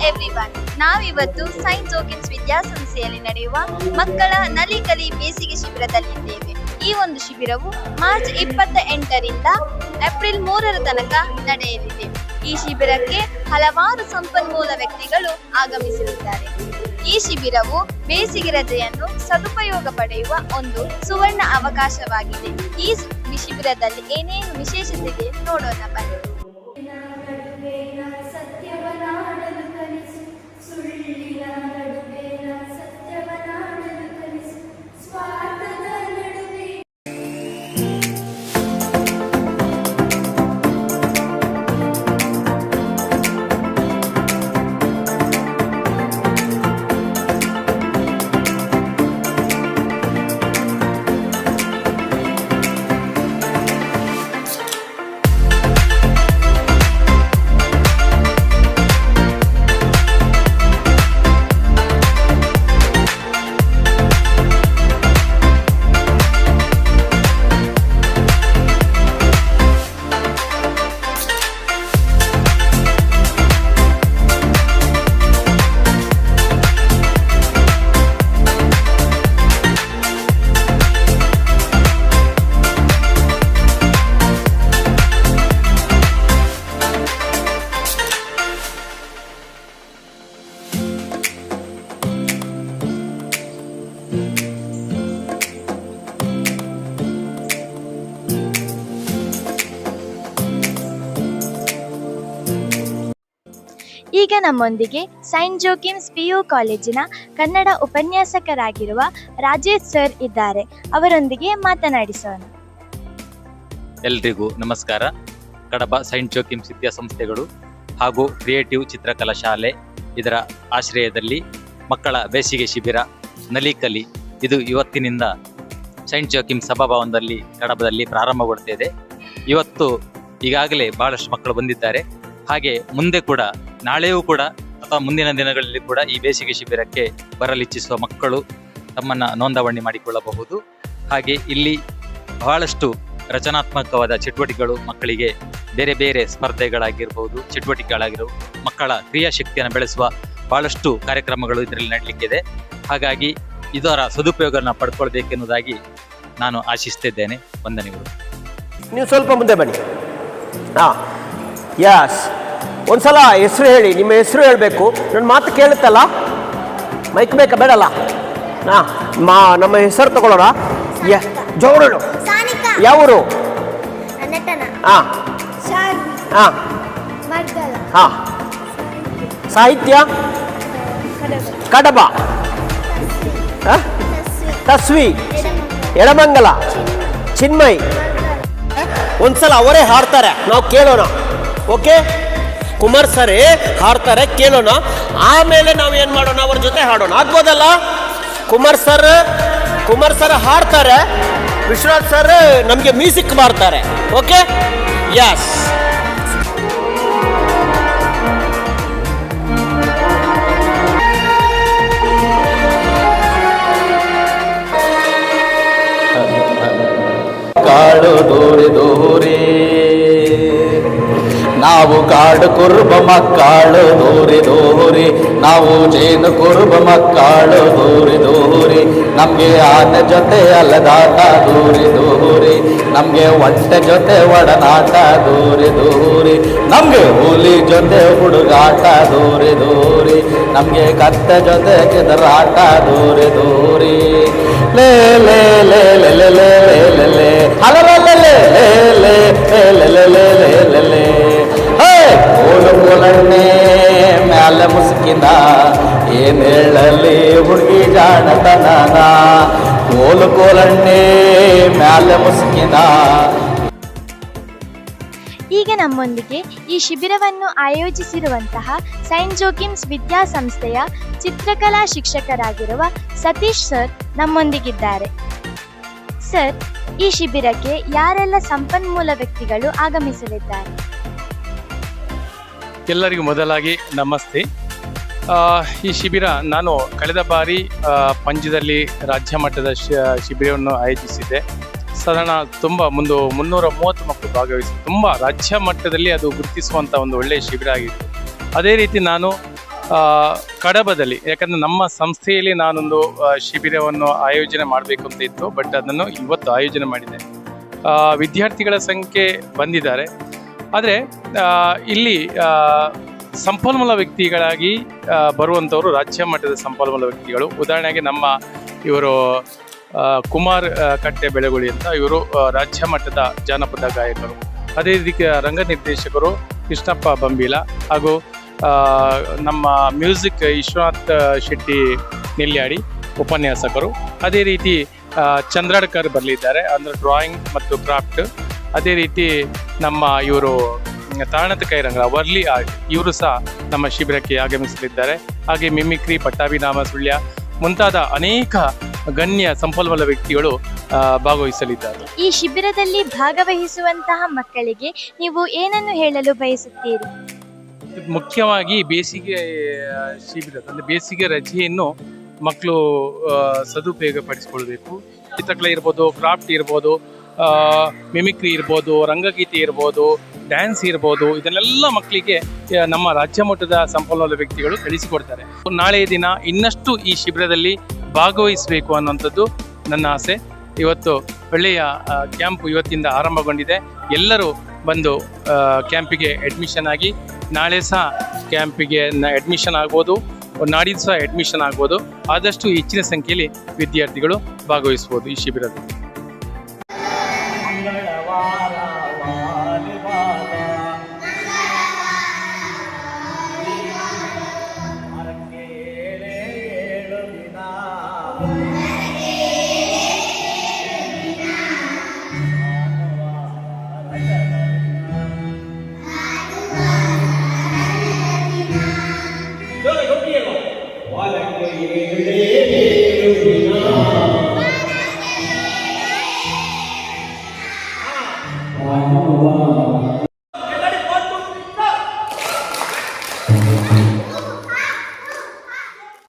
Everyone, ನಾವಿವತ್ತು Saint Joachim's ವಿದ್ಯಾಸಂಸ್ಥೆಯಲ್ಲಿ ನಡೆಯುವ ಮಕ್ಕಳ ನಲಿ ಕಲಿ ಬೇಸಿಗೆ ಶಿಬಿರದಲ್ಲಿದ್ದೇವೆ. ಈ ಒಂದು ಶಿಬಿರವು ಮಾರ್ಚ್ 28ರಿಂದ ಏಪ್ರಿಲ್ 3ರ ತನಕ ನಡೆಯಲಿದೆ. ಈ ಶಿಬಿರಕ್ಕೆ ಹಲವಾರು ಸಂಪನ್ಮೂಲ ವ್ಯಕ್ತಿಗಳು ಆಗಮಿಸಲಿದ್ದಾರೆ. ಈ ಶಿಬಿರವು ಬೇಸಿಗೆ ರಜೆಯನ್ನು ಸದುಪಯೋಗ ಪಡೆಯುವ ಒಂದು ಸುವರ್ಣ ಅವಕಾಶವಾಗಿದೆ. ಈ ಶಿಬಿರದಲ್ಲಿ ಏನೇನು ವಿಶೇಷತೆ ಇದೆ ನೋಡೋಣ ಬನ್ನಿ. ಈಗ ನಮ್ಮೊಂದಿಗೆ ಸೈಂಟ್ ಜೋಕಿಮ್ಸ್ PU ಕಾಲೇಜಿನ ಕನ್ನಡ ಉಪನ್ಯಾಸಕರಾಗಿರುವ ರಾಜೇಶ್ ಸರ್ ಇದ್ದಾರೆ. ಅವರೊಂದಿಗೆ ಮಾತನಾಡಿಸೋಣ. ಎಲ್ರಿಗೂ ನಮಸ್ಕಾರ. ಕಡಬ ಸೈಂಟ್ ಜೋಕಿಮ್ಸ್ ವಿದ್ಯಾಸಂಸ್ಥೆಗಳು ಹಾಗೂ ಕ್ರಿಯೇಟಿವ್ ಚಿತ್ರಕಲಾ ಶಾಲೆ ಇದರ ಆಶ್ರಯದಲ್ಲಿ ಮಕ್ಕಳ ಬೇಸಿಗೆ ಶಿಬಿರ ನಲಿಕಲಿ ಇದು ಇವತ್ತಿನಿಂದ ಸೈಂಟ್ ಜೋಕಿಮ್ಸ್ ಸಭಾಭವನದಲ್ಲಿ ಕಡಬದಲ್ಲಿ ಪ್ರಾರಂಭಗೊಳ್ತಿದೆ. ಇವತ್ತು ಈಗಾಗಲೇ ಬಹಳಷ್ಟು ಮಕ್ಕಳು ಬಂದಿದ್ದಾರೆ. ಹಾಗೆ ಮುಂದೆ ಕೂಡ ನಾಳೆಯೂ ಕೂಡ ಅಥವಾ ಮುಂದಿನ ದಿನಗಳಲ್ಲಿ ಕೂಡ ಈ ಬೇಸಿಗೆ ಶಿಬಿರಕ್ಕೆ ಬರಲಿಚ್ಛಿಸುವ ಮಕ್ಕಳು ತಮ್ಮನ್ನ ನೋಂದಣಿ ಮಾಡಿಕೊಳ್ಳಬಹುದು. ಹಾಗೆ ಇಲ್ಲಿ ಬಹಳಷ್ಟು ರಚನಾತ್ಮಕವಾದ ಚಟುವಟಿಕೆಗಳು ಮಕ್ಕಳಿಗೆ ಬೇರೆ ಬೇರೆ ಸ್ಪರ್ಧೆಗಳಾಗಿರ್ಬೋದು, ಚಟುವಟಿಕೆಗಳಾಗಿರ್ಬೋದು, ಮಕ್ಕಳ ಕ್ರಿಯಾಶಕ್ತಿಯನ್ನು ಬೆಳೆಸುವ ಬಹಳಷ್ಟು ಕಾರ್ಯಕ್ರಮಗಳು ಇದರಲ್ಲಿ ನಡೀಲಿಕ್ಕಿದೆ. ಹಾಗಾಗಿ ಇದರ ಸದುಪಯೋಗವನ್ನು ಪಡ್ಕೊಳ್ಬೇಕೆನ್ನುವುದಾಗಿ ನಾನು ಆಶಿಸ್ತಿದ್ದೇನೆ. ವಂದನೆಗಳು. ನೀವು ಸ್ವಲ್ಪ ಮುಂದೆ ಬನ್ನಿ. ಯಸ್, ಒಂದ್ಸಲ ಹೆಸರು ಹೇಳಿ. ನಿಮ್ಮ ಹೆಸರು ಹೇಳಬೇಕು. ನನ್ನ ಮಾತು ಕೇಳುತ್ತಲ್ಲ? ಮೈಕ್ ಬೇಕಾ ಬೇಡಲ್ಲ? ನಮ್ಮ ಹೆಸರು ತಗೊಳ್ಳೋಣ. ಜೋರು. ಯಾವರು? ಸಾಹಿತ್ಯ ಕಡಬ. ತಸ್ವಿ ಎಡಮಂಗಲ. ಚಿನ್ಮಯ್. ಒಂದ್ಸಲ ಅವರೇ ಹಾಡ್ತಾರೆ, ನಾವು ಕೇಳೋಣ. ಓಕೆ, ಕುಮಾರ್ ಸರೇ ಹಾಡ್ತಾರೆ, ಕೇಳೋಣ. ಆಮೇಲೆ ನಾವು ಏನು ಮಾಡೋಣ, ಅವ್ರ ಜೊತೆ ಹಾಡೋಣ. ಆಗ್ಬೋದಲ್ಲ? ಕುಮಾರ್ ಸರ್ ಹಾಡ್ತಾರೆ, ವಿಶ್ವನಾಥ್ ಸರ್ ನಮಗೆ ಮ್ಯೂಸಿಕ್ ಮಾಡ್ತಾರೆ. Okay, yes. ಕಾಡು ದೂರಿ ದೂರಿ ನಾವು ಕಾಡು ಕುರುಬ ಮಕ್ಕಳು ದೂರಿ ದೂರಿ, ನಾವು ಜೇನು ಕುರುಬ ಮಕ್ಕಳು ದೂರಿ ದೂರಿ, ನಮಗೆ ಆನೆ ಜೊತೆ ಅಲ್ಲದಾಟ ದೂರಿ ದೂರಿ, ನಮಗೆ ಒಂಟೆ ಜೊತೆ ಒಡನಾಟ ದೂರಿ ದೂರಿ, ನಮಗೆ ಹುಲಿ ಜೊತೆ ಹುಡುಗಾಟ ದೂರಿ ದೂರಿ, ನಮಗೆ ಕತ್ತೆ ಜೊತೆ ಕಿದರಾಟ ದೂರಿ ದೂರಿ. ಲೇ ಲೇ ಲೇ ಲೇ ಲೇ ಲೇ ಲೇ ಲೇ ಹಲಲೇ ಲೇ ಲೇ ಲೇ ಲೇ ಲೇ ಲೇ ಲೇ ಕೋಲು ಕೋಲಣ್ಣೆ ಮ್ಯಾಲ ಮುಸುಕಿನ ಏನ್ ಹೇಳಲಿ ಹುಡುಗಿ ಜಾಣತನ. ಕೋಲು ಕೋಲಣ್ಣೆ ಮ್ಯಾಲ ಮುಸುಕಿನ. ಈಗ ನಮ್ಮೊಂದಿಗೆ ಈ ಶಿಬಿರವನ್ನು ಆಯೋಜಿಸಿರುವಂತಹ ಸೈಂಟ್ ಜೋಕಿಮ್ಸ್ ವಿದ್ಯಾಸಂಸ್ಥೆಯ ಚಿತ್ರಕಲಾ ಶಿಕ್ಷಕರಾಗಿರುವ ಸತೀಶ್ ಸರ್ ನಮ್ಮೊಂದಿಗಿದ್ದಾರೆ. ಸರ್, ಈ ಶಿಬಿರಕ್ಕೆ ಯಾರೆಲ್ಲ ಸಂಪನ್ಮೂಲ ವ್ಯಕ್ತಿಗಳು ಆಗಮಿಸಲಿದ್ದಾರೆ? ಎಲ್ಲರಿಗೂ ಮೊದಲಾಗಿ ನಮಸ್ತೆ. ಈ ಶಿಬಿರ ನಾನು ಕಳೆದ ಬಾರಿ ಪಂಜದಲ್ಲಿ ರಾಜ್ಯ ಮಟ್ಟದ ಶಿಬಿರವನ್ನು ಆಯೋಜಿಸಿದ್ದೆ. ಸಾಧಾರಣ ತುಂಬ 330 ಮಕ್ಕಳು ಭಾಗವಹಿಸಿ ತುಂಬ ರಾಜ್ಯ ಮಟ್ಟದಲ್ಲಿ ಅದು ಗುರುತಿಸುವಂಥ ಒಂದು ಒಳ್ಳೆಯ ಶಿಬಿರ ಆಗಿತ್ತು. ಅದೇ ರೀತಿ ನಾನು ಕಡಬದಲ್ಲಿ, ಯಾಕಂದರೆ ನಮ್ಮ ಸಂಸ್ಥೆಯಲ್ಲಿ ನಾನೊಂದು ಶಿಬಿರವನ್ನು ಆಯೋಜನೆ ಮಾಡಬೇಕು ಅಂತ ಇತ್ತು, ಬಟ್ ಅದನ್ನು ಇವತ್ತು ಆಯೋಜನೆ ಮಾಡಿದೆ. ವಿದ್ಯಾರ್ಥಿಗಳ ಸಂಖ್ಯೆ ಬಂದಿದ್ದಾರೆ, ಆದರೆ ಇಲ್ಲಿ ಸಂಪನ್ಮೂಲ ವ್ಯಕ್ತಿಗಳಾಗಿ ಬರುವಂಥವರು ರಾಜ್ಯ ಮಟ್ಟದ ಸಂಪನ್ಮೂಲ ವ್ಯಕ್ತಿಗಳು. ಉದಾಹರಣೆಗೆ ನಮ್ಮ ಇವರು ಕುಮಾರ್ ಕಟ್ಟೆ ಬೆಳಗುಳಿ ಅಂತ, ಇವರು ರಾಜ್ಯ ಮಟ್ಟದ ಜಾನಪದ ಗಾಯಕರು. ಅದೇ ರೀತಿ ರಂಗ ನಿರ್ದೇಶಕರು ಕೃಷ್ಣಪ್ಪ ಬಂಬೀಲ, ಹಾಗೂ ನಮ್ಮ ಮ್ಯೂಸಿಕ್ ವಿಶ್ವನಾಥ್ ಶೆಟ್ಟಿ ನೆಲ್ಯಾಡಿ ಉಪನ್ಯಾಸಕರು. ಅದೇ ರೀತಿ ಚಂದ್ರಾಡ್ಕರ್ ಬರಲಿದ್ದಾರೆ, ಅಂದರೆ ಡ್ರಾಯಿಂಗ್ ಮತ್ತು ಕ್ರಾಫ್ಟ್. ಅದೇ ರೀತಿ ನಮ್ಮ ಇವರು ತಾಣತ ಕೈರಂಗ ವರ್ಲಿ ಆರ್ಟ್, ಇವರು ಸಹ ನಮ್ಮ ಶಿಬಿರಕ್ಕೆ ಆಗಮಿಸಲಿದ್ದಾರೆ. ಹಾಗೆ ಮಿಮಿಕ್ರಿ, ಪಟ್ಟಾಭಿನಾಮ ಸುಳ್ಯ ಮುಂತಾದ ಅನೇಕ ಗಣ್ಯ ಸಂಪನ್ಮೂಲ ವ್ಯಕ್ತಿಗಳು ಭಾಗವಹಿಸಲಿದ್ದಾರೆ. ಈ ಶಿಬಿರದಲ್ಲಿ ಭಾಗವಹಿಸುವಂತಹ ಮಕ್ಕಳಿಗೆ ನೀವು ಏನನ್ನು ಹೇಳಲು ಬಯಸುತ್ತೀರಿ? ಮುಖ್ಯವಾಗಿ ಬೇಸಿಗೆ ಶಿಬಿರ ಅಂದರೆ ಬೇಸಿಗೆ ರಜೆಯನ್ನು ಮಕ್ಕಳು ಸದುಪಯೋಗ ಪಡಿಸ್ಕೊಳ್ಬೇಕು. ಚಿತ್ರಕಲೆ ಇರ್ಬೋದು, ಕ್ರಾಫ್ಟ್ ಇರ್ಬೋದು, ಮಿಮಿಕ್ರಿ ಇರ್ಬೋದು, ರಂಗಗೀತೆ ಇರ್ಬೋದು, ಡ್ಯಾನ್ಸ್ ಇರ್ಬೋದು, ಇದನ್ನೆಲ್ಲ ಮಕ್ಕಳಿಗೆ ನಮ್ಮ ರಾಜ್ಯ ಮಟ್ಟದ ಸಂಪನ್ಮೂಲ ವ್ಯಕ್ತಿಗಳು ಕಲಿಸಿಕೊಡ್ತಾರೆ. ನಾಳೆಯ ದಿನ ಇನ್ನಷ್ಟು ಈ ಶಿಬಿರದಲ್ಲಿ ಭಾಗವಹಿಸಬೇಕು ಅನ್ನುವಂಥದ್ದು ನನ್ನ ಆಸೆ. ಇವತ್ತು ಒಳ್ಳೆಯ ಕ್ಯಾಂಪ್ ಇವತ್ತಿಂದ ಆರಂಭಗೊಂಡಿದೆ. ಎಲ್ಲರೂ ಬಂದು ಕ್ಯಾಂಪಿಗೆ ಅಡ್ಮಿಷನ್ ಆಗಿ, ನಾಳೆ ಸಹ ಕ್ಯಾಂಪಿಗೆ ಅಡ್ಮಿಷನ್ ಆಗ್ಬೋದು, ನಾಡಿದ್ದು ಸಹ ಅಡ್ಮಿಷನ್ ಆಗ್ಬೋದು. ಆದಷ್ಟು ಹೆಚ್ಚಿನ ಸಂಖ್ಯೆಯಲ್ಲಿ ವಿದ್ಯಾರ್ಥಿಗಳು ಭಾಗವಹಿಸ್ಬೋದು ಈ ಶಿಬಿರದಲ್ಲಿ.